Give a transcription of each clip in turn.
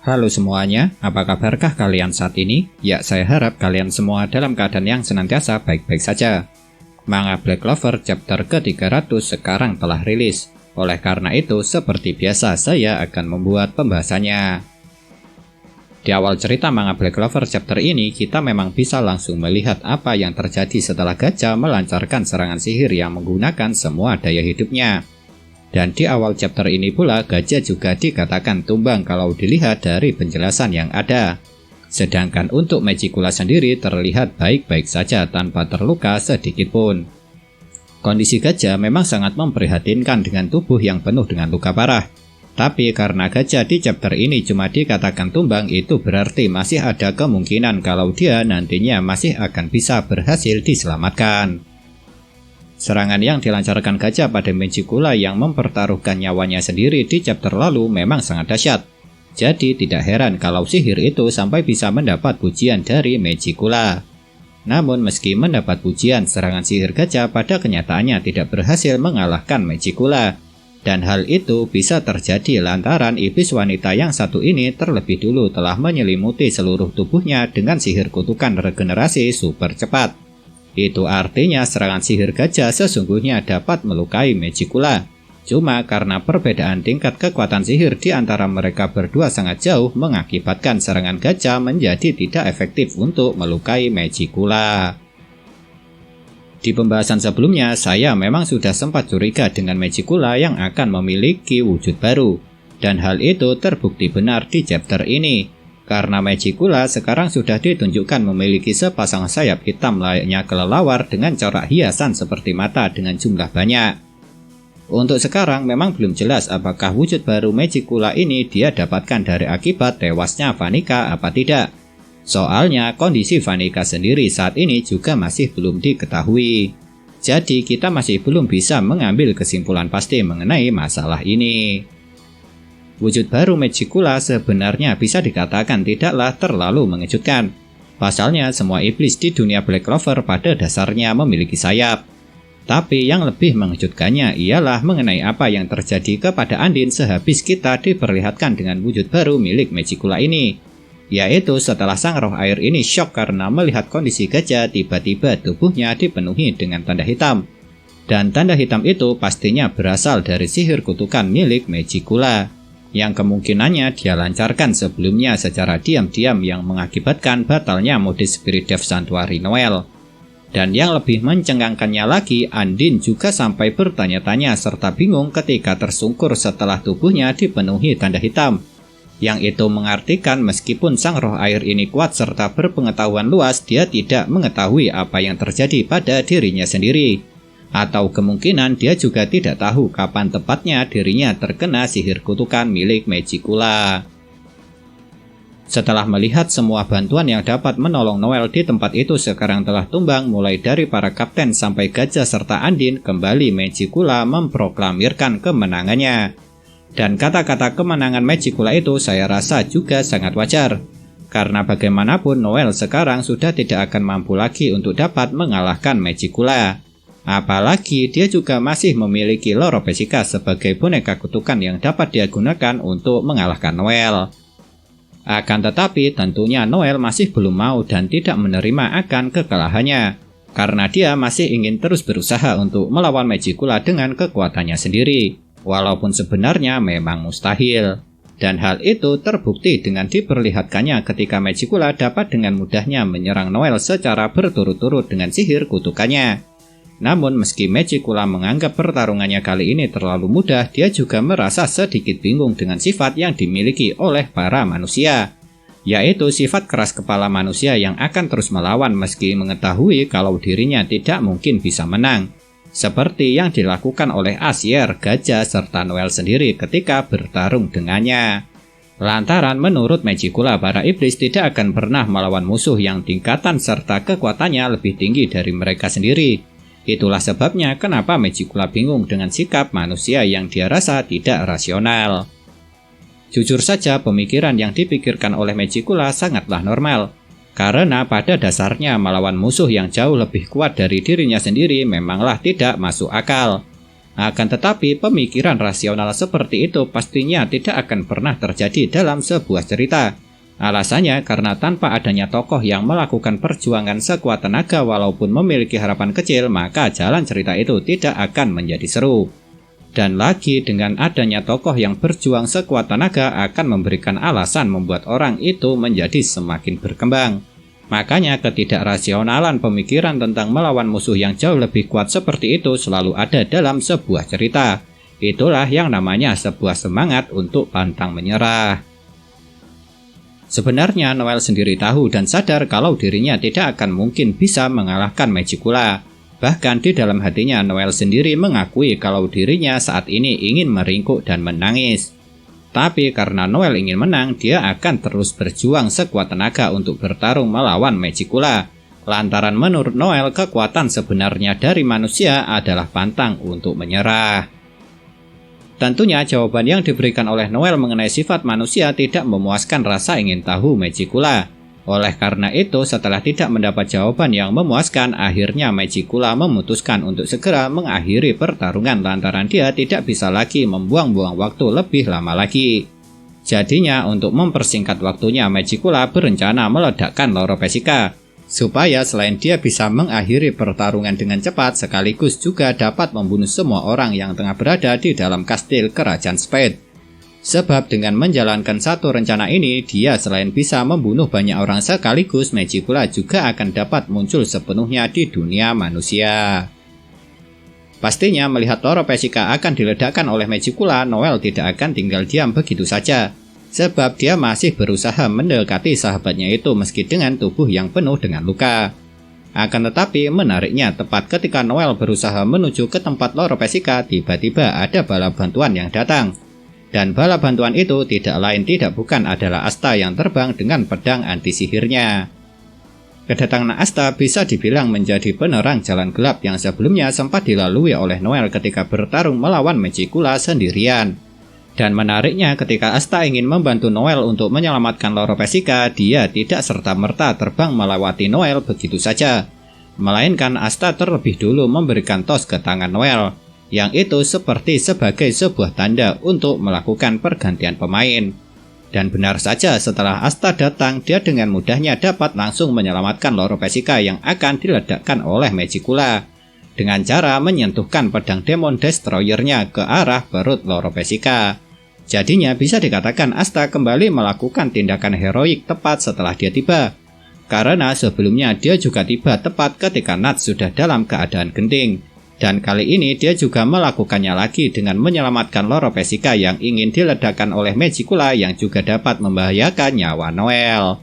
Halo semuanya, apa kabarkah kalian saat ini? Ya, saya harap kalian semua dalam keadaan yang senantiasa baik-baik saja. Manga Black Clover chapter ke-300 sekarang telah rilis. Oleh karena itu, seperti biasa saya akan membuat pembahasannya. Di awal cerita manga Black Clover chapter ini, kita memang bisa langsung melihat apa yang terjadi setelah gajah melancarkan serangan sihir yang menggunakan semua daya hidupnya. Dan di awal chapter ini pula, gajah juga dikatakan tumbang kalau dilihat dari penjelasan yang ada. Sedangkan untuk Magicula sendiri terlihat baik-baik saja tanpa terluka sedikitpun. Kondisi gajah memang sangat memprihatinkan dengan tubuh yang penuh dengan luka parah. Tapi karena gajah di chapter ini cuma dikatakan tumbang, itu berarti masih ada kemungkinan kalau dia nantinya masih akan bisa berhasil diselamatkan. Serangan yang dilancarkan gajah pada Magicula yang mempertaruhkan nyawanya sendiri di chapter lalu memang sangat dahsyat. Jadi tidak heran kalau sihir itu sampai bisa mendapat pujian dari Magicula. Namun meski mendapat pujian, serangan sihir gajah pada kenyataannya tidak berhasil mengalahkan Magicula. Dan hal itu bisa terjadi lantaran iblis wanita yang satu ini terlebih dulu telah menyelimuti seluruh tubuhnya dengan sihir kutukan regenerasi super cepat. Itu artinya serangan sihir gajah sesungguhnya dapat melukai Magicula. Cuma karena perbedaan tingkat kekuatan sihir di antara mereka berdua sangat jauh mengakibatkan serangan gajah menjadi tidak efektif untuk melukai Magicula. Di pembahasan sebelumnya, saya memang sudah sempat curiga dengan Magicula yang akan memiliki wujud baru. Dan hal itu terbukti benar di chapter ini. Karena Magicula sekarang sudah ditunjukkan memiliki sepasang sayap hitam layaknya kelelawar dengan corak hiasan seperti mata dengan jumlah banyak. Untuk sekarang memang belum jelas apakah wujud baru Magicula ini dia dapatkan dari akibat tewasnya Vanica apa tidak. Soalnya kondisi Vanica sendiri saat ini juga masih belum diketahui. Jadi kita masih belum bisa mengambil kesimpulan pasti mengenai masalah ini. Wujud baru Magicula sebenarnya bisa dikatakan tidaklah terlalu mengejutkan. Pasalnya semua iblis di dunia Black Clover pada dasarnya memiliki sayap. Tapi yang lebih mengejutkannya ialah mengenai apa yang terjadi kepada Andin sehabis kita diperlihatkan dengan wujud baru milik Magicula ini. Yaitu setelah sang roh air ini syok karena melihat kondisi gajah tiba-tiba tubuhnya dipenuhi dengan tanda hitam. Dan tanda hitam itu pastinya berasal dari sihir kutukan milik Magicula. Yang kemungkinannya dia lancarkan sebelumnya secara diam-diam yang mengakibatkan batalnya mode Spirit Death Sanctuary Noel. Dan yang lebih mencengangkannya lagi, Andin juga sampai bertanya-tanya serta bingung ketika tersungkur setelah tubuhnya dipenuhi tanda hitam. Yang itu mengartikan meskipun sang roh air ini kuat serta berpengetahuan luas, dia tidak mengetahui apa yang terjadi pada dirinya sendiri. Atau kemungkinan dia juga tidak tahu kapan tepatnya dirinya terkena sihir kutukan milik Magicula. Setelah melihat semua bantuan yang dapat menolong Noel di tempat itu sekarang telah tumbang, mulai dari para kapten sampai gajah serta Andin, kembali Magicula memproklamirkan kemenangannya. Dan kata-kata kemenangan Magicula itu saya rasa juga sangat wajar. Karena bagaimanapun Noel sekarang sudah tidak akan mampu lagi untuk dapat mengalahkan Magicula. Apalagi dia juga masih memiliki Loro Pesica sebagai boneka kutukan yang dapat dia gunakan untuk mengalahkan Noel. Akan tetapi tentunya Noel masih belum mau dan tidak menerima akan kekalahannya. Karena dia masih ingin terus berusaha untuk melawan Magicula dengan kekuatannya sendiri. Walaupun sebenarnya memang mustahil. Dan hal itu terbukti dengan diperlihatkannya ketika Magicula dapat dengan mudahnya menyerang Noel secara berturut-turut dengan sihir kutukannya. Namun meski Magicula menganggap pertarungannya kali ini terlalu mudah, dia juga merasa sedikit bingung dengan sifat yang dimiliki oleh para manusia. Yaitu sifat keras kepala manusia yang akan terus melawan meski mengetahui kalau dirinya tidak mungkin bisa menang. Seperti yang dilakukan oleh Asier, gajah, serta Noel sendiri ketika bertarung dengannya. Lantaran menurut Magicula para iblis tidak akan pernah melawan musuh yang tingkatan serta kekuatannya lebih tinggi dari mereka sendiri. Itulah sebabnya kenapa Magicula bingung dengan sikap manusia yang dia rasa tidak rasional. Jujur saja pemikiran yang dipikirkan oleh Magicula sangatlah normal. Karena pada dasarnya melawan musuh yang jauh lebih kuat dari dirinya sendiri memanglah tidak masuk akal. Akan tetapi, pemikiran rasional seperti itu pastinya tidak akan pernah terjadi dalam sebuah cerita. Alasannya karena tanpa adanya tokoh yang melakukan perjuangan sekuat tenaga walaupun memiliki harapan kecil, maka jalan cerita itu tidak akan menjadi seru. Dan lagi, dengan adanya tokoh yang berjuang sekuat tenaga akan memberikan alasan membuat orang itu menjadi semakin berkembang. Makanya ketidakrasionalan pemikiran tentang melawan musuh yang jauh lebih kuat seperti itu selalu ada dalam sebuah cerita. Itulah yang namanya sebuah semangat untuk pantang menyerah. Sebenarnya Noel sendiri tahu dan sadar kalau dirinya tidak akan mungkin bisa mengalahkan Magicula. Bahkan di dalam hatinya Noel sendiri mengakui kalau dirinya saat ini ingin meringkuk dan menangis. Tapi karena Noel ingin menang, dia akan terus berjuang sekuat tenaga untuk bertarung melawan Magicula. Lantaran menurut Noel, kekuatan sebenarnya dari manusia adalah pantang untuk menyerah. Tentunya jawaban yang diberikan oleh Noel mengenai sifat manusia tidak memuaskan rasa ingin tahu Magicula. Oleh karena itu, setelah tidak mendapat jawaban yang memuaskan, akhirnya Magicula memutuskan untuk segera mengakhiri pertarungan lantaran dia tidak bisa lagi membuang-buang waktu lebih lama lagi. Jadinya, untuk mempersingkat waktunya, Magicula berencana meledakkan Loro Pesica, supaya selain dia bisa mengakhiri pertarungan dengan cepat, sekaligus juga dapat membunuh semua orang yang tengah berada di dalam kastil Kerajaan Spade. Sebab dengan menjalankan satu rencana ini, dia selain bisa membunuh banyak orang sekaligus, Magicula juga akan dapat muncul sepenuhnya di dunia manusia. Pastinya melihat Loro Pesica akan diledakkan oleh Magicula, Noel tidak akan tinggal diam begitu saja. Sebab dia masih berusaha mendekati sahabatnya itu meski dengan tubuh yang penuh dengan luka. Akan tetapi menariknya, tepat ketika Noel berusaha menuju ke tempat Loro Pesica, tiba-tiba ada bala bantuan yang datang. Dan bala bantuan itu tidak lain tidak bukan adalah Asta yang terbang dengan pedang anti sihirnya. Kedatangan Asta bisa dibilang menjadi penerang jalan gelap yang sebelumnya sempat dilalui oleh Noel ketika bertarung melawan Magicula sendirian. Dan menariknya, ketika Asta ingin membantu Noel untuk menyelamatkan Loro Pesica, dia tidak serta-merta terbang melewati Noel begitu saja. Melainkan Asta terlebih dulu memberikan tos ke tangan Noel, yang itu seperti sebagai sebuah tanda untuk melakukan pergantian pemain. Dan benar saja, setelah Asta datang, dia dengan mudahnya dapat langsung menyelamatkan Loro Pesica yang akan diledakkan oleh Magicula, dengan cara menyentuhkan pedang Demon Destroyer-nya ke arah perut Loro Pesica. Jadinya bisa dikatakan Asta kembali melakukan tindakan heroik tepat setelah dia tiba. Karena sebelumnya dia juga tiba tepat ketika Nuts sudah dalam keadaan genting. Dan kali ini dia juga melakukannya lagi dengan menyelamatkan Loro Pesica yang ingin diledakkan oleh Magicula yang juga dapat membahayakan nyawa Noel.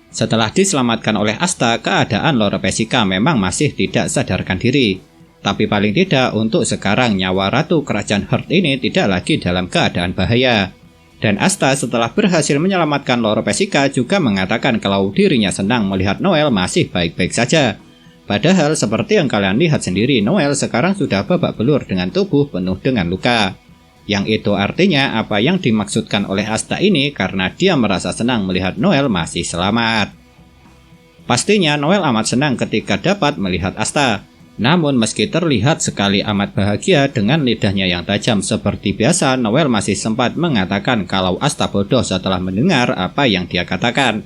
Setelah diselamatkan oleh Asta, keadaan Loro Pesica memang masih tidak sadarkan diri. Tapi paling tidak untuk sekarang nyawa Ratu Kerajaan Heart ini tidak lagi dalam keadaan bahaya. Dan Asta setelah berhasil menyelamatkan Loro Pesica juga mengatakan kalau dirinya senang melihat Noel masih baik-baik saja. Padahal seperti yang kalian lihat sendiri, Noel sekarang sudah babak belur dengan tubuh penuh dengan luka. Yang itu artinya apa yang dimaksudkan oleh Asta ini karena dia merasa senang melihat Noel masih selamat. Pastinya Noel amat senang ketika dapat melihat Asta. Namun meski terlihat sekali amat bahagia dengan lidahnya yang tajam seperti biasa, Noel masih sempat mengatakan kalau Asta bodoh setelah mendengar apa yang dia katakan.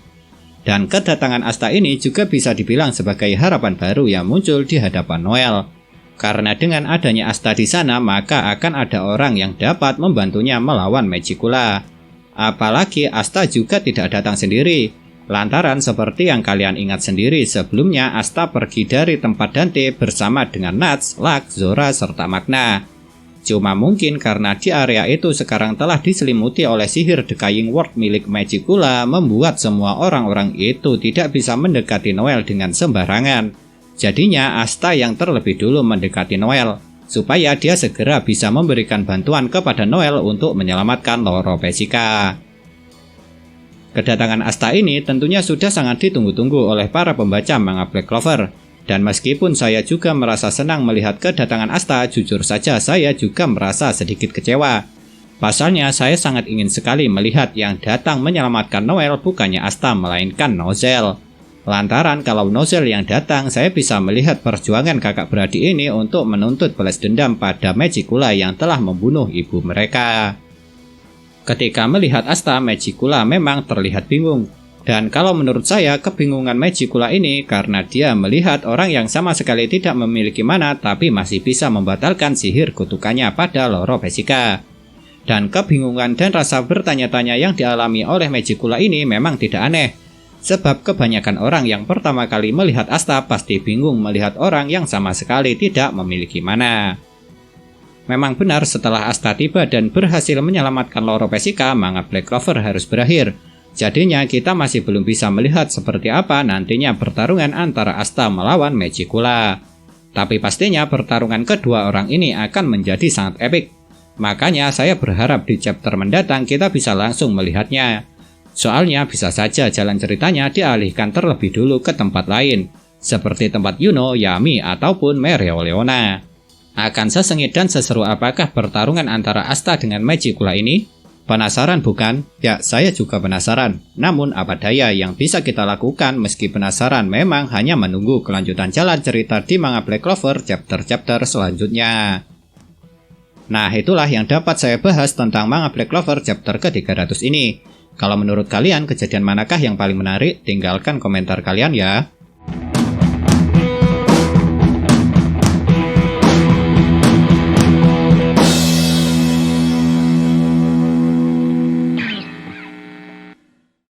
Dan kedatangan Asta ini juga bisa dibilang sebagai harapan baru yang muncul di hadapan Noel. Karena dengan adanya Asta di sana, maka akan ada orang yang dapat membantunya melawan Magicula. Apalagi Asta juga tidak datang sendiri. Lantaran seperti yang kalian ingat sendiri sebelumnya, Asta pergi dari tempat Dante bersama dengan Nuts, Lux, Zora, serta Magna. Cuma mungkin karena di area itu sekarang telah diselimuti oleh sihir Decaying World milik Magicula, membuat semua orang-orang itu tidak bisa mendekati Noel dengan sembarangan. Jadinya Asta yang terlebih dulu mendekati Noel, supaya dia segera bisa memberikan bantuan kepada Noel untuk menyelamatkan Loro Pesica. Kedatangan Asta ini tentunya sudah sangat ditunggu-tunggu oleh para pembaca manga Black Clover. Dan meskipun saya juga merasa senang melihat kedatangan Asta, jujur saja saya juga merasa sedikit kecewa. Pasalnya saya sangat ingin sekali melihat yang datang menyelamatkan Noel bukannya Asta melainkan Nozel. Lantaran kalau nozzle yang datang, saya bisa melihat perjuangan kakak beradik ini untuk menuntut balas dendam pada Magicula yang telah membunuh ibu mereka. Ketika melihat Asta, Magicula memang terlihat bingung. Dan kalau menurut saya, kebingungan Magicula ini karena dia melihat orang yang sama sekali tidak memiliki mana tapi masih bisa membatalkan sihir kutukannya pada Loro Basica. Dan kebingungan dan rasa bertanya-tanya yang dialami oleh Magicula ini memang tidak aneh. Sebab kebanyakan orang yang pertama kali melihat Asta pasti bingung melihat orang yang sama sekali tidak memiliki mana. Memang benar setelah Asta tiba dan berhasil menyelamatkan Loro Basica, manga Black Clover harus berakhir. Jadinya kita masih belum bisa melihat seperti apa nantinya pertarungan antara Asta melawan Magicula. Tapi pastinya pertarungan kedua orang ini akan menjadi sangat epik. Makanya saya berharap di chapter mendatang kita bisa langsung melihatnya. Soalnya bisa saja jalan ceritanya dialihkan terlebih dulu ke tempat lain, seperti tempat Yuno, Yami, ataupun Mereoleona. Akan sesengit dan seseru apakah pertarungan antara Asta dengan Magicula ini? Penasaran bukan? Ya, saya juga penasaran. Namun apa daya yang bisa kita lakukan meski penasaran memang hanya menunggu kelanjutan jalan cerita di manga Black Clover chapter-chapter selanjutnya. Nah, itulah yang dapat saya bahas tentang manga Black Clover chapter ke-300 ini. Kalau menurut kalian kejadian manakah yang paling menarik? Tinggalkan komentar kalian ya.